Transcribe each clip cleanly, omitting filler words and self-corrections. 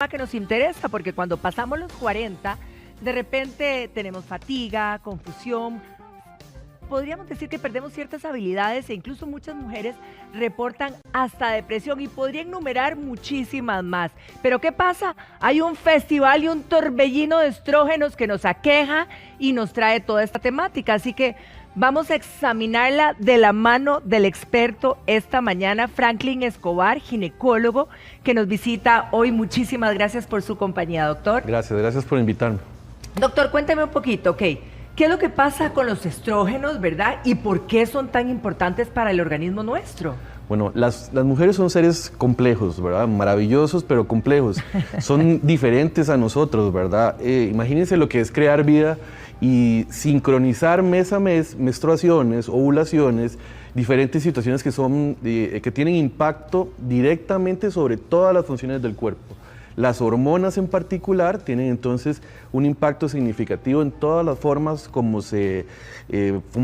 que nos interesa, porque cuando pasamos los 40, de repente tenemos fatiga, confusión, podríamos decir que perdemos ciertas habilidades e incluso muchas mujeres reportan hasta depresión y podría enumerar muchísimas más. Pero ¿qué pasa? Hay un festival y un torbellino de estrógenos que nos aqueja y nos trae toda esta temática, así que vamos a examinarla de la mano del experto esta mañana, Franklin Escobar, ginecólogo, que nos visita hoy. Muchísimas gracias por su compañía, doctor. Gracias por invitarme. Doctor, cuénteme un poquito, ¿qué es lo que pasa con los estrógenos, verdad? ¿Y por qué son tan importantes para el organismo nuestro? Bueno, las mujeres son seres complejos, ¿verdad? Maravillosos, pero complejos. Son diferentes a nosotros, ¿verdad? Imagínense lo que es crear vida y sincronizar mes a mes menstruaciones, ovulaciones, diferentes situaciones que tienen impacto directamente sobre todas las funciones del cuerpo. Las hormonas en particular tienen entonces un impacto significativo en todas las formas como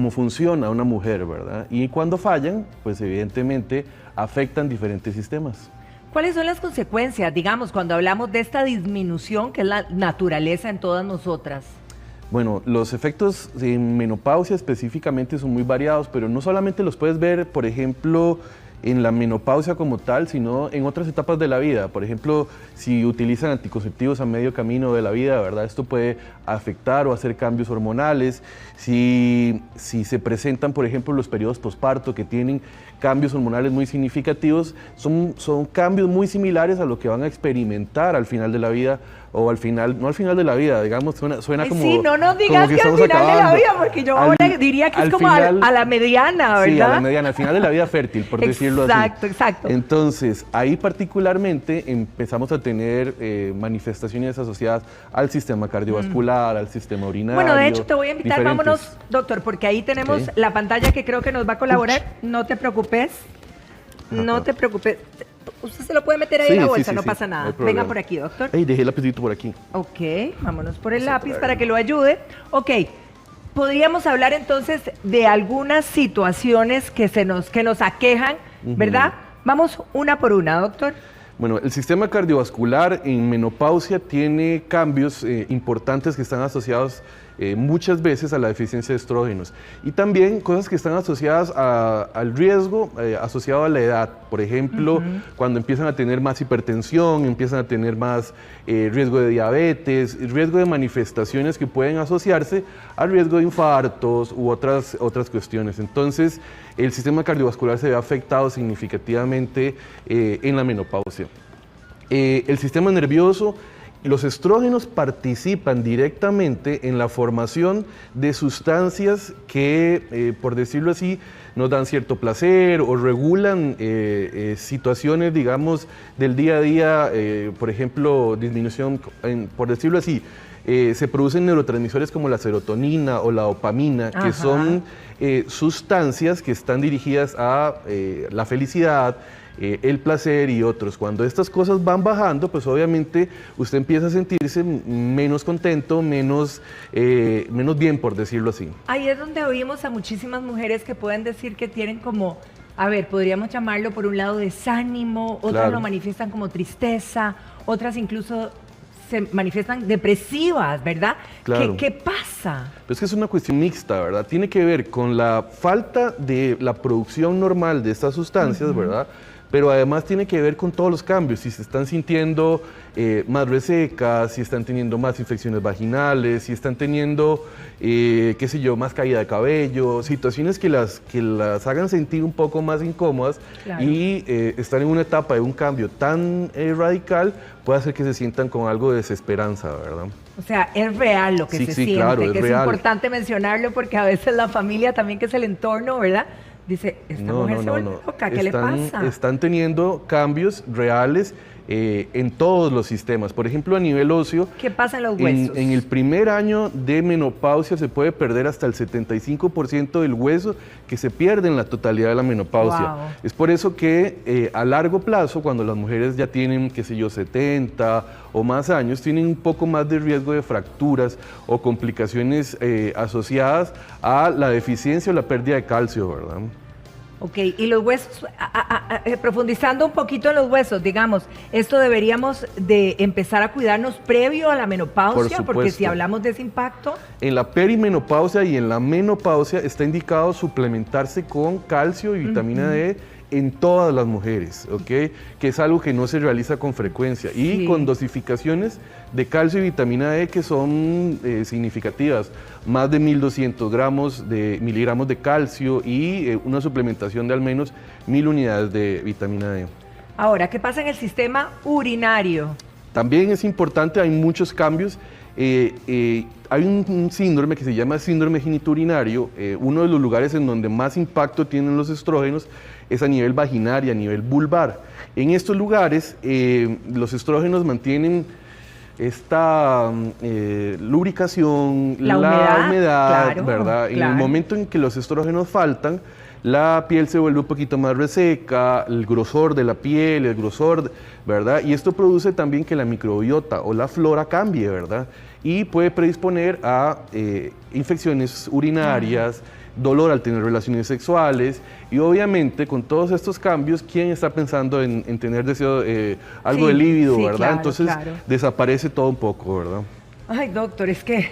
funciona una mujer, ¿verdad? Y cuando fallan, pues evidentemente afectan diferentes sistemas. ¿Cuáles son las consecuencias, digamos, cuando hablamos de esta disminución que es la naturaleza en todas nosotras? Bueno, los efectos en menopausia específicamente son muy variados, pero no solamente los puedes ver, por ejemplo, en la menopausia como tal, sino en otras etapas de la vida. Por ejemplo, si utilizan anticonceptivos a medio camino de la vida, ¿verdad? Esto puede afectar o hacer cambios hormonales. Si se presentan, por ejemplo, los periodos posparto que tienen cambios hormonales muy significativos, son cambios muy similares a lo que van a experimentar al final de la vida, o al final, no al final de la vida, digamos, suena como... Sí, no digas que al final de la vida, porque yo ahora diría que es como final, a la mediana, ¿verdad? Sí, a la mediana, al final de la vida fértil, por decirlo así. Exacto. Entonces, ahí particularmente empezamos a tener manifestaciones asociadas al sistema cardiovascular, al sistema urinario. Bueno, de hecho, te voy a invitar, vámonos, doctor, porque ahí tenemos la pantalla que creo que nos va a colaborar. No te preocupes, no te preocupes. Usted se lo puede meter ahí en la bolsa, no pasa nada. No venga por aquí, doctor. Dejé el lapicito por aquí. Ok, vámonos por el lápiz para que lo ayude. Ok, podríamos hablar entonces de algunas situaciones que nos aquejan, ¿verdad? Vamos una por una, doctor. Bueno, el sistema cardiovascular en menopausia tiene cambios importantes que están asociados muchas veces a la deficiencia de estrógenos y también cosas que están asociadas al riesgo asociado a la edad. Por ejemplo, cuando empiezan a tener más hipertensión, empiezan a tener más riesgo de diabetes, riesgo de manifestaciones que pueden asociarse al riesgo de infartos u otras cuestiones. Entonces, el sistema cardiovascular se ve afectado significativamente en la menopausia. El sistema nervioso, los estrógenos participan directamente en la formación de sustancias que, por decirlo así, nos dan cierto placer o regulan situaciones, digamos, del día a día, por ejemplo, disminución, por decirlo así, se producen neurotransmisores como la serotonina o la dopamina, que son sustancias que están dirigidas a la felicidad, el placer y otros. Cuando estas cosas van bajando, pues obviamente usted empieza a sentirse menos contento, menos bien, por decirlo así. Ahí es donde oímos a muchísimas mujeres que pueden decir que tienen como, a ver, podríamos llamarlo por un lado desánimo, otras lo manifiestan como tristeza, otras incluso se manifiestan depresivas, ¿verdad? Claro. ¿Qué pasa? Pues que es una cuestión mixta, ¿verdad? Tiene que ver con la falta de la producción normal de estas sustancias, ¿verdad? Pero además tiene que ver con todos los cambios, si se están sintiendo más resecas, si están teniendo más infecciones vaginales, si están teniendo, qué sé yo, más caída de cabello, situaciones que las hagan sentir un poco más incómodas y estar en una etapa de un cambio tan radical puede hacer que se sientan con algo de desesperanza, ¿verdad? O sea, es real lo que se siente, claro, que es real. Importante mencionarlo porque a veces la familia también, que es el entorno, ¿verdad? Dice, esta mujer se vuelve loca, ¿qué le pasa? Están teniendo cambios reales en todos los sistemas. Por ejemplo, a nivel óseo, ¿qué pasa en los huesos? En el primer año de menopausia se puede perder hasta el 75% del hueso que se pierde en la totalidad de la menopausia. Wow. Es por eso que a largo plazo, cuando las mujeres ya tienen, qué sé yo, 70 o más años, tienen un poco más de riesgo de fracturas o complicaciones asociadas a la deficiencia o la pérdida de calcio, ¿verdad? Ok, y los huesos, profundizando un poquito en los huesos, digamos, esto deberíamos de empezar a cuidarnos previo a la menopausia, porque si hablamos de ese impacto. En la perimenopausia y en la menopausia está indicado suplementarse con calcio y vitamina D en todas las mujeres, ¿ok? Que es algo que no se realiza con frecuencia y con dosificaciones de calcio y vitamina D que son significativas, más de 1.200 miligramos de calcio y una suplementación de al menos 1.000 unidades de vitamina D. Ahora, ¿qué pasa en el sistema urinario? También es importante, hay muchos cambios. Hay un síndrome que se llama síndrome genitourinario. Uno de los lugares en donde más impacto tienen los estrógenos es a nivel vaginal y a nivel vulvar. En estos lugares los estrógenos mantienen esta lubricación, la humedad, claro, ¿verdad? En el momento en que los estrógenos faltan, la piel se vuelve un poquito más reseca, el grosor de la piel, el grosor, ¿verdad? Y esto produce también que la microbiota o la flora cambie, ¿verdad? Y puede predisponer a infecciones urinarias, dolor al tener relaciones sexuales y obviamente con todos estos cambios, ¿quién está pensando en tener deseo, algo de líbido, verdad? Claro, entonces desaparece todo un poco, ¿verdad? Ay, doctor, es que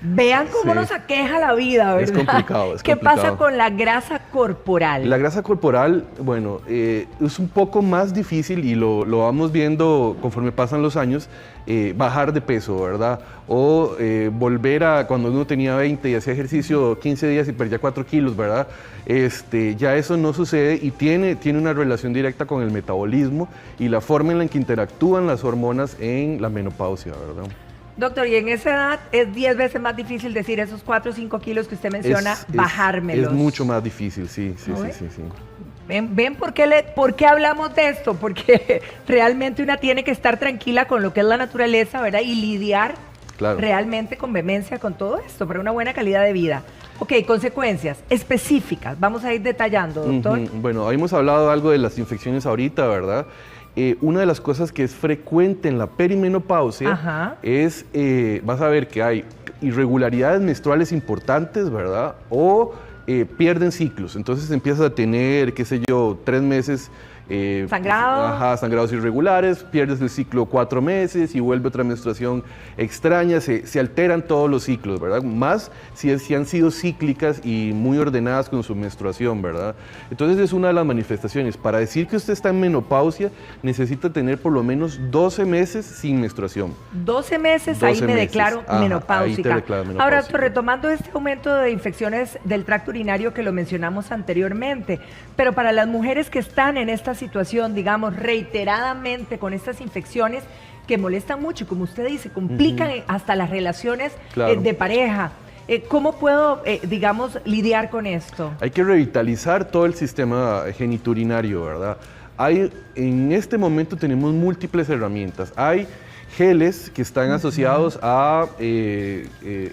vean cómo nos aqueja la vida, ¿verdad? Es complicado, es ¿Qué pasa con la grasa corporal? La grasa corporal, bueno, es un poco más difícil y lo vamos viendo conforme pasan los años, bajar de peso, ¿verdad? O volver a cuando uno tenía 20 y hacía ejercicio 15 días y perdía 4 kilos, ¿verdad? Ya eso no sucede y tiene una relación directa con el metabolismo y la forma en la que interactúan las hormonas en la menopausia, ¿verdad? Doctor, y en esa edad es 10 veces más difícil decir esos 4 o 5 kilos que usted menciona, bajármelos. Es mucho más difícil, sí. ¿Ven por qué hablamos de esto? Porque realmente una tiene que estar tranquila con lo que es la naturaleza, ¿verdad? Y lidiar realmente con vehemencia con todo esto para una buena calidad de vida. Ok, consecuencias específicas. Vamos a ir detallando, doctor. Bueno, hemos hablado algo de las infecciones ahorita, ¿verdad? Una de las cosas que es frecuente en la perimenopausia es, vas a ver que hay irregularidades menstruales importantes, ¿verdad? O pierden ciclos, entonces empiezas a tener, qué sé yo, 3 meses sangrados irregulares, pierdes el ciclo 4 meses y vuelve otra menstruación extraña, se alteran todos los ciclos, ¿verdad? Más si han sido cíclicas y muy ordenadas con su menstruación, ¿verdad? Entonces es una de las manifestaciones. Para decir que usted está en menopausia, necesita tener por lo menos 12 meses sin menstruación. 12 meses, ahí me declaro menopáusica. Ahora, retomando este aumento de infecciones del tracto urinario que lo mencionamos anteriormente, pero para las mujeres que están en esta situación, digamos, reiteradamente con estas infecciones que molestan mucho y como usted dice, complican hasta las relaciones de pareja. ¿Cómo puedo, digamos, lidiar con esto? Hay que revitalizar todo el sistema genitourinario, ¿verdad? En este momento tenemos múltiples herramientas. Hay geles que están asociados a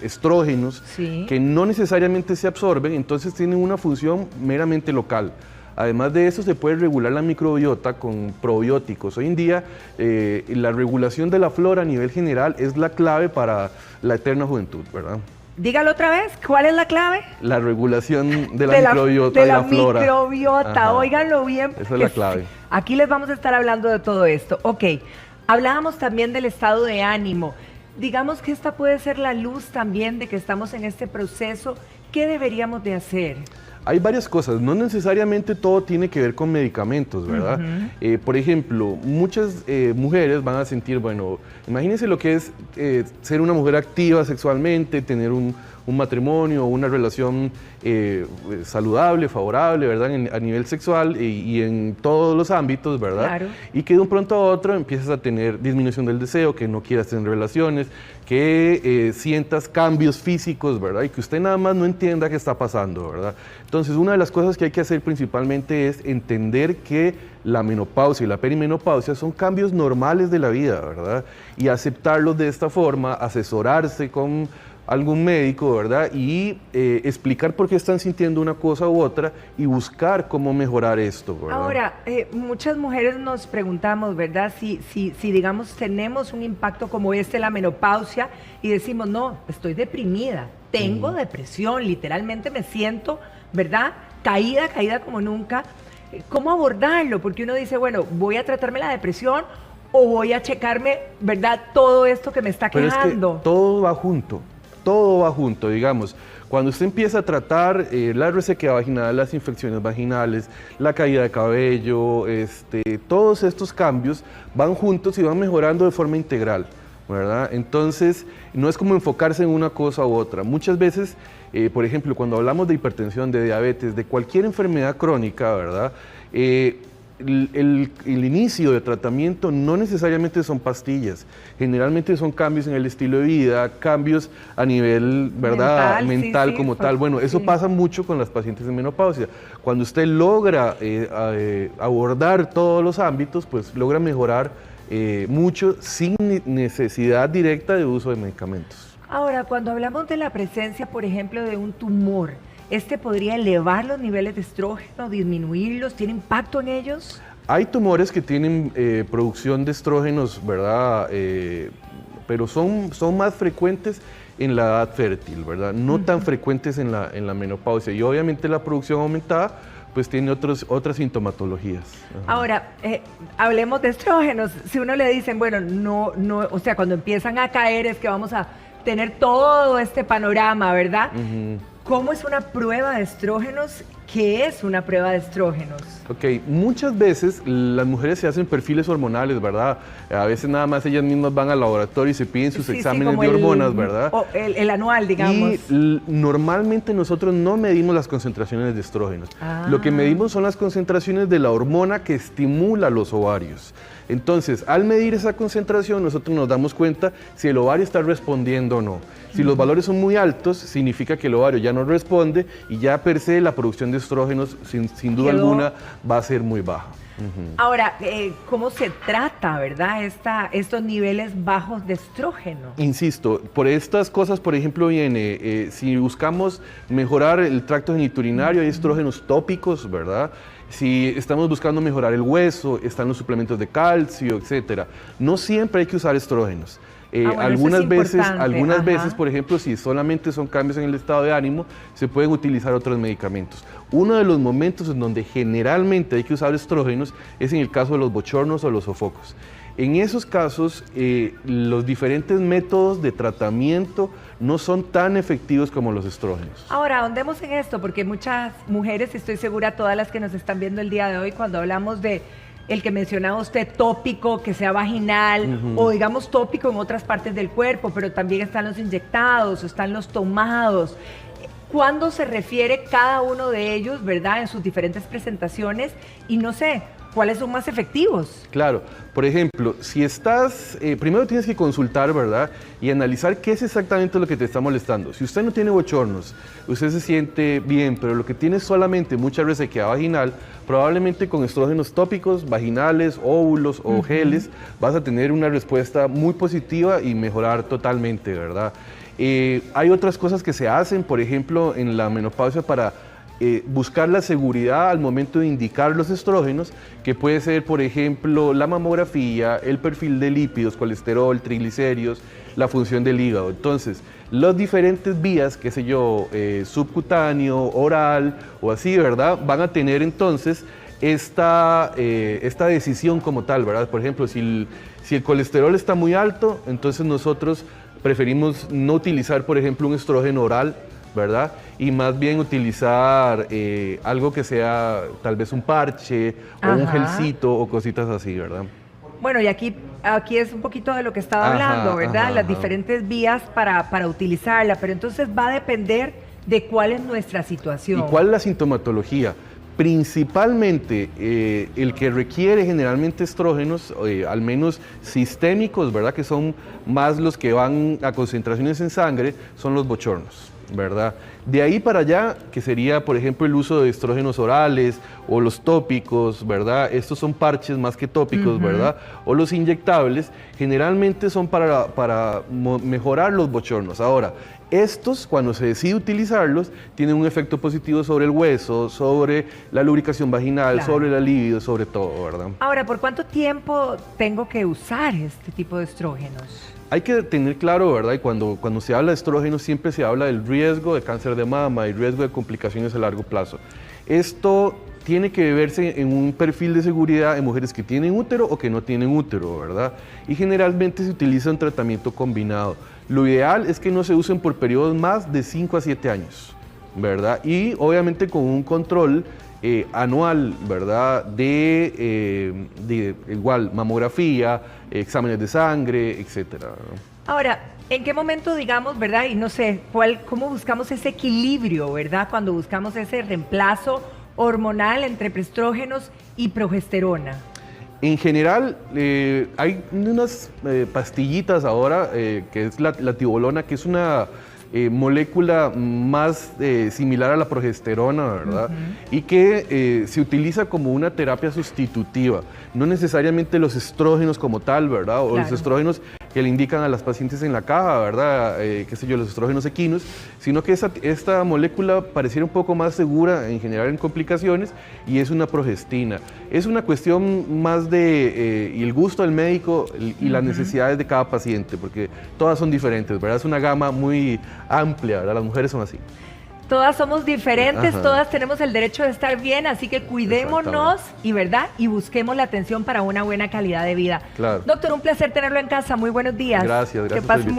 estrógenos que no necesariamente se absorben, entonces tienen una función meramente local. Además de eso, se puede regular la microbiota con probióticos. Hoy en día, la regulación de la flora a nivel general es la clave para la eterna juventud, ¿verdad? Dígalo otra vez, ¿cuál es la clave? La regulación de la microbiota y la flora. De la microbiota, óiganlo bien. Esa es la clave. Aquí les vamos a estar hablando de todo esto. Ok, hablábamos también del estado de ánimo. Digamos que esta puede ser la luz también de que estamos en este proceso. ¿Qué deberíamos de hacer? Hay varias cosas, no necesariamente todo tiene que ver con medicamentos, ¿verdad? Por ejemplo, muchas mujeres van a sentir, bueno, imagínense lo que es ser una mujer activa sexualmente, tener un matrimonio, una relación saludable, favorable, ¿verdad? A nivel sexual y en todos los ámbitos, ¿verdad? Claro. Y que de un pronto a otro empiezas a tener disminución del deseo, que no quieras tener relaciones, que sientas cambios físicos, ¿verdad? Y que usted nada más no entienda qué está pasando, ¿verdad? Entonces, una de las cosas que hay que hacer principalmente es entender que la menopausia y la perimenopausia son cambios normales de la vida, ¿verdad? Y aceptarlos de esta forma, asesorarse con algún médico, ¿verdad? Y explicar por qué están sintiendo una cosa u otra y buscar cómo mejorar esto, ¿verdad? Ahora, muchas mujeres nos preguntamos, ¿verdad? Si digamos, tenemos un impacto como la menopausia, y decimos, no, estoy deprimida, tengo depresión, literalmente me siento, ¿verdad?, caída como nunca. ¿Cómo abordarlo? Porque uno dice, bueno, voy a tratarme la depresión o voy a checarme, ¿verdad? Todo esto que me está quejando. Pero es que todo va junto, digamos. Cuando usted empieza a tratar la resequedad vaginal, las infecciones vaginales, la caída de cabello, todos estos cambios van juntos y van mejorando de forma integral, ¿verdad? Entonces, no es como enfocarse en una cosa u otra. Muchas veces, por ejemplo, cuando hablamos de hipertensión, de diabetes, de cualquier enfermedad crónica, ¿verdad? El inicio de tratamiento no necesariamente son pastillas, generalmente son cambios en el estilo de vida, cambios a nivel, ¿verdad? mental sí, como tal. Bueno, eso pasa mucho con las pacientes de menopausia. Cuando usted logra abordar todos los ámbitos, pues logra mejorar mucho sin necesidad directa de uso de medicamentos. Ahora, cuando hablamos de la presencia, por ejemplo, de un tumor, ¿podría elevar los niveles de estrógeno, disminuirlos? ¿Tiene impacto en ellos? Hay tumores que tienen producción de estrógenos, ¿verdad? Pero son más frecuentes en la edad fértil, ¿verdad? No tan frecuentes en la menopausia. Y obviamente la producción aumentada pues tiene otras sintomatologías. Ajá. Ahora, hablemos de estrógenos. Si uno le dicen, bueno, no, o sea, cuando empiezan a caer es que vamos a tener todo este panorama, ¿verdad? ¿Cómo es una prueba de estrógenos? ¿Qué es una prueba de estrógenos? Ok, muchas veces las mujeres se hacen perfiles hormonales, ¿verdad? A veces nada más ellas mismas van al laboratorio y se piden sus exámenes de hormonas, ¿verdad? O el anual, digamos. Y normalmente nosotros no medimos las concentraciones de estrógenos. Lo que medimos son las concentraciones de la hormona que estimula los ovarios. Entonces, al medir esa concentración, nosotros nos damos cuenta si el ovario está respondiendo o no. Si los valores son muy altos, significa que el ovario ya no responde y ya per se la producción de estrógenos, sin duda alguna, va a ser muy baja. Ahora, ¿cómo se trata, verdad, estos niveles bajos de estrógeno? Insisto, por estas cosas, por ejemplo, viene, si buscamos mejorar el tracto genitourinario, hay estrógenos tópicos, ¿verdad? Si estamos buscando mejorar el hueso, están los suplementos de calcio, etcétera. No siempre hay que usar estrógenos. Algunas veces, por ejemplo, si solamente son cambios en el estado de ánimo, se pueden utilizar otros medicamentos. Uno de los momentos en donde generalmente hay que usar estrógenos es en el caso de los bochornos o los sofocos. En esos casos, los diferentes métodos de tratamiento no son tan efectivos como los estrógenos. Ahora, ahondemos en esto, porque muchas mujeres, estoy segura, todas las que nos están viendo el día de hoy, cuando hablamos de el que mencionaba usted, tópico, que sea vaginal, o digamos tópico en otras partes del cuerpo, pero también están los inyectados, están los tomados. ¿Cuándo se refiere cada uno de ellos, verdad, en sus diferentes presentaciones? Y no sé, ¿cuáles son más efectivos? Claro, por ejemplo, si estás, primero tienes que consultar, ¿verdad? Y analizar qué es exactamente lo que te está molestando. Si usted no tiene bochornos, usted se siente bien, pero lo que tiene es solamente mucha resequedad vaginal, probablemente con estrógenos tópicos, vaginales, óvulos o geles, vas a tener una respuesta muy positiva y mejorar totalmente, ¿verdad? Hay otras cosas que se hacen, por ejemplo, en la menopausia para buscar la seguridad al momento de indicar los estrógenos, que puede ser, por ejemplo, la mamografía, el perfil de lípidos, colesterol, triglicéridos, la función del hígado. Entonces, las diferentes vías, qué sé yo, subcutáneo, oral o así, ¿verdad? Van a tener entonces esta decisión como tal, ¿verdad? Por ejemplo, si el colesterol está muy alto, entonces nosotros preferimos no utilizar, por ejemplo, un estrógeno oral, ¿verdad? Y más bien utilizar algo que sea tal vez un parche o un gelcito o cositas así, ¿verdad? Bueno, y aquí es un poquito de lo que estaba hablando, ¿verdad? Las diferentes vías para utilizarla, pero entonces va a depender de cuál es nuestra situación. ¿Y cuál es la sintomatología? Principalmente el que requiere generalmente estrógenos, al menos sistémicos, ¿verdad? Que son más los que van a concentraciones en sangre, son los bochornos, ¿verdad? De ahí para allá, que sería, por ejemplo, el uso de estrógenos orales o los tópicos, ¿verdad? Estos son parches más que tópicos, ¿verdad? O los inyectables, generalmente son para mejorar los bochornos. Ahora, estos, cuando se decide utilizarlos, tienen un efecto positivo sobre el hueso, sobre la lubricación vaginal, sobre la libido, sobre todo, ¿verdad? Ahora, ¿por cuánto tiempo tengo que usar este tipo de estrógenos? Hay que tener claro, ¿verdad? Y cuando se habla de estrógenos siempre se habla del riesgo de cáncer de mama y riesgo de complicaciones a largo plazo. Esto tiene que verse en un perfil de seguridad en mujeres que tienen útero o que no tienen útero, ¿verdad? Y generalmente se utiliza un tratamiento combinado. Lo ideal es que no se usen por periodos más de 5 a 7 años, ¿verdad? Y obviamente con un control anual, ¿verdad? De igual mamografía, exámenes de sangre, etcétera. Ahora, ¿en qué momento, digamos, verdad? Y no sé, ¿cómo buscamos ese equilibrio, verdad? Cuando buscamos ese reemplazo hormonal entre estrógenos y progesterona. En general, hay unas pastillitas ahora, que es la tibolona, que es una molécula más similar a la progesterona, ¿verdad? Y que se utiliza como una terapia sustitutiva, no necesariamente los estrógenos como tal, ¿verdad? O los estrógenos que le indican a las pacientes en la caja, ¿verdad? Qué sé yo, los estrógenos equinos, sino que esta molécula pareciera un poco más segura en general en complicaciones y es una progestina. Es una cuestión más de el gusto del médico y las necesidades de cada paciente, porque todas son diferentes, ¿verdad? Es una gama muy amplia, ¿verdad? Las mujeres son así. Todas somos diferentes, todas tenemos el derecho de estar bien, así que cuidémonos y, ¿verdad? Y busquemos la atención para una buena calidad de vida. Claro. Doctor, un placer tenerlo en casa. Muy buenos días. Gracias, gracias. Que pase muy